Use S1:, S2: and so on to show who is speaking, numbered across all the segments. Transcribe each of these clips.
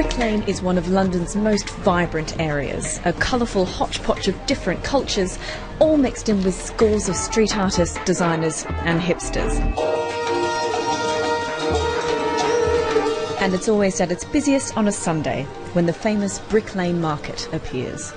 S1: Brick Lane is one of London's most vibrant areas, a colourful hodgepodge of different cultures, all mixed in with scores of street artists, designers and hipsters. And it's always at its busiest on a Sunday, when the famous Brick Lane Market appears.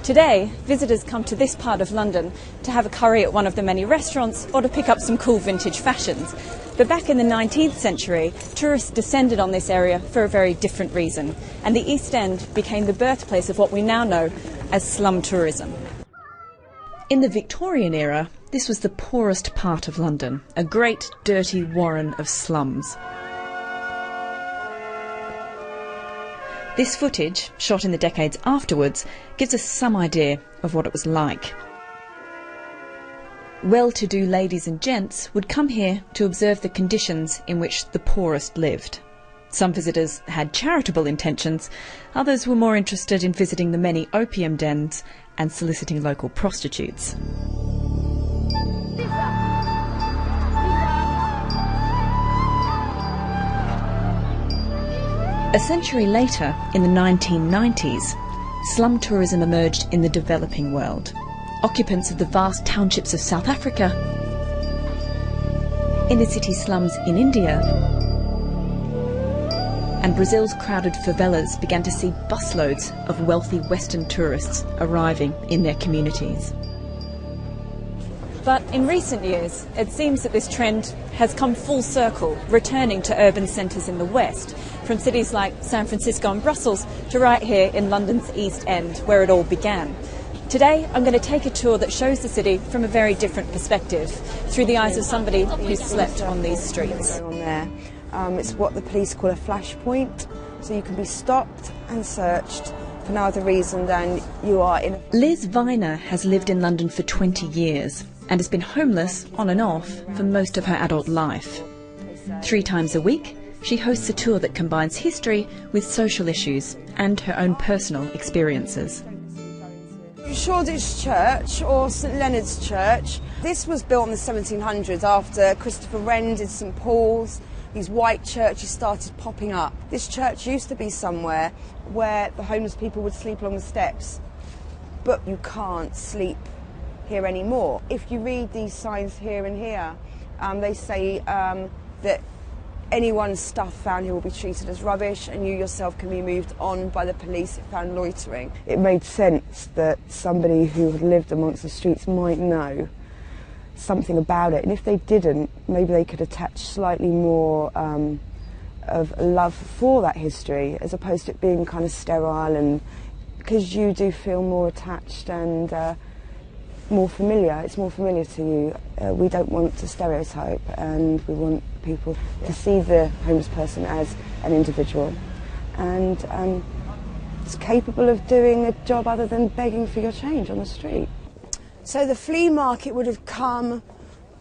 S1: Today, visitors come to this part of London to have a curry at one of the many restaurants or to pick up some cool vintage fashions. But back in the 19th century, tourists descended on this area for a very different reason, and the East End became the birthplace of what we now know as slum tourism. In the Victorian era, this was the poorest part of London, a great dirty warren of slums. This footage, shot in the decades afterwards, gives us some idea of what it was like. Well-to-do ladies and gents would come here to observe the conditions in which the poorest lived. Some visitors had charitable intentions, others were more interested in visiting the many opium dens and soliciting local prostitutes. A century later, in the 1990s, slum tourism emerged in the developing world. Occupants of the vast townships of South Africa, inner-city slums in India, and Brazil's crowded favelas began to see busloads of wealthy Western tourists arriving in their communities. But in recent years, it seems that this trend has come full circle, returning to urban centres in the West, from cities like San Francisco and Brussels to right here in London's East End, where it all began. Today, I'm going to take a tour that shows the city from a very different perspective, through the eyes of somebody who slept on these streets.
S2: It's what the police call a flashpoint, so you can be stopped and searched for no other reason than you are in a...
S1: Liz Viner has lived in London for 20 years and has been homeless on and off for most of her adult life. 3 times a week, she hosts a tour that combines history with social issues and her own personal experiences.
S2: Shoreditch Church, or St Leonard's Church. This was built in the 1700s after Christopher Wren did St Paul's. These white churches started popping up. This church used to be somewhere where the homeless people would sleep along the steps, but you can't sleep here anymore. If you read these signs here and here, they say that anyone's stuff found here will be treated as rubbish, and you yourself can be moved on by the police if found loitering. It made sense that somebody who had lived amongst the streets might know something about it, and if they didn't, maybe they could attach slightly more of love for that history, as opposed to it being kind of sterile, and because you do feel more attached and more familiar, it's more familiar to you. We don't want to stereotype, and we want people to see the homeless person as an individual and it's capable of doing a job other than begging for your change on the street. So the flea market would have come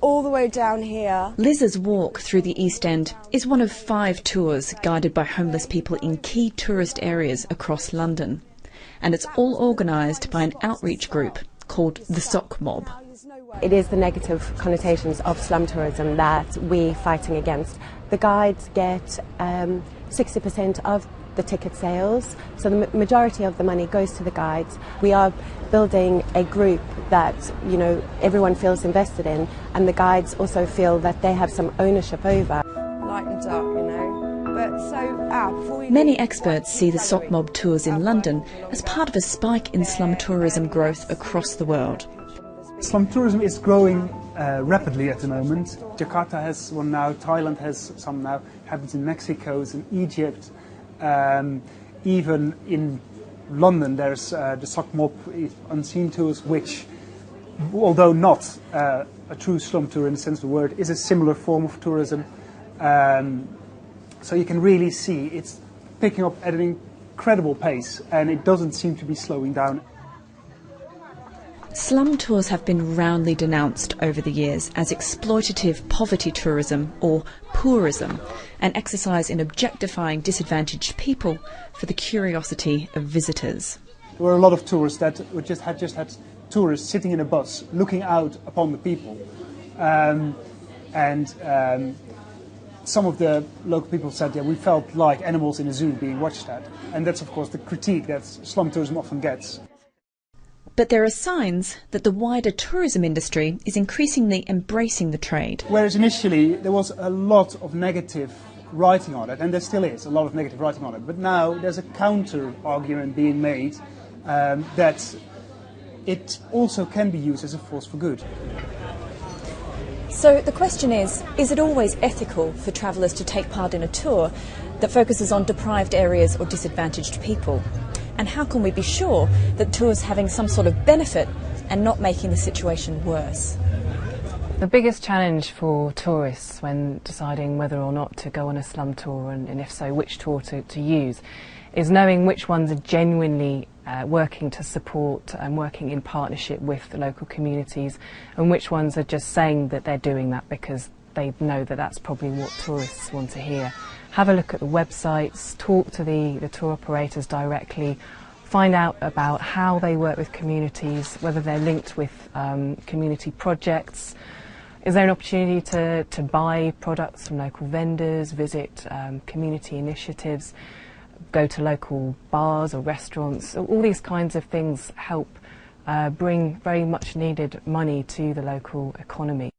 S2: all the way down here.
S1: Liz's walk through the East End is one of 5 tours guided by homeless people in key tourist areas across London, and it's all organised by an outreach group called the Sock Mob.
S3: It is the negative connotations of slum tourism that we're fighting against. The guides get 60% of the ticket sales, so the majority of the money goes to the guides. We are building a group that, you know, everyone feels invested in, and the guides also feel that they have some ownership over.
S2: Light and dark, you know. But so,
S1: many experts see the Sock Mob tours in London as part of a spike in slum tourism growth across the world.
S4: Slum tourism is growing rapidly at the moment. Jakarta has one now, Thailand has some now, happens in Mexico, in Egypt, even in London there's the Sock Mob Unseen Tours, which, although not a true slum tour in the sense of the word, is a similar form of tourism. So you can really see it's picking up at an incredible pace, and it doesn't seem to be slowing down.
S1: Slum tours have been roundly denounced over the years as exploitative poverty tourism, or poorism, an exercise in objectifying disadvantaged people for the curiosity of visitors.
S4: There were a lot of tourists that just had tourists sitting in a bus looking out upon the people, and some of the local people said, yeah, we felt like animals in a zoo being watched at. And that's, of course, the critique that slum tourism often gets.
S1: But there are signs that the wider tourism industry is increasingly embracing the trade.
S4: Whereas initially there was a lot of negative writing on it, and there still is a lot of negative writing on it, but now there's a counter-argument being made that it also can be used as a force for good.
S1: So the question is it always ethical for travellers to take part in a tour that focuses on deprived areas or disadvantaged people? And how can we be sure that tours having some sort of benefit and not making the situation worse?
S5: The biggest challenge for tourists when deciding whether or not to go on a slum tour, and if so, which tour to use, is knowing which ones are genuinely working to support and working in partnership with the local communities, and which ones are just saying that they're doing that because they know that that's probably what tourists want to hear. Have a look at the websites, talk to the tour operators directly, find out about how they work with communities, whether they're linked with community projects. Is there an opportunity to buy products from local vendors, visit community initiatives, go to local bars or restaurants? All these kinds of things help bring very much needed money to the local economy.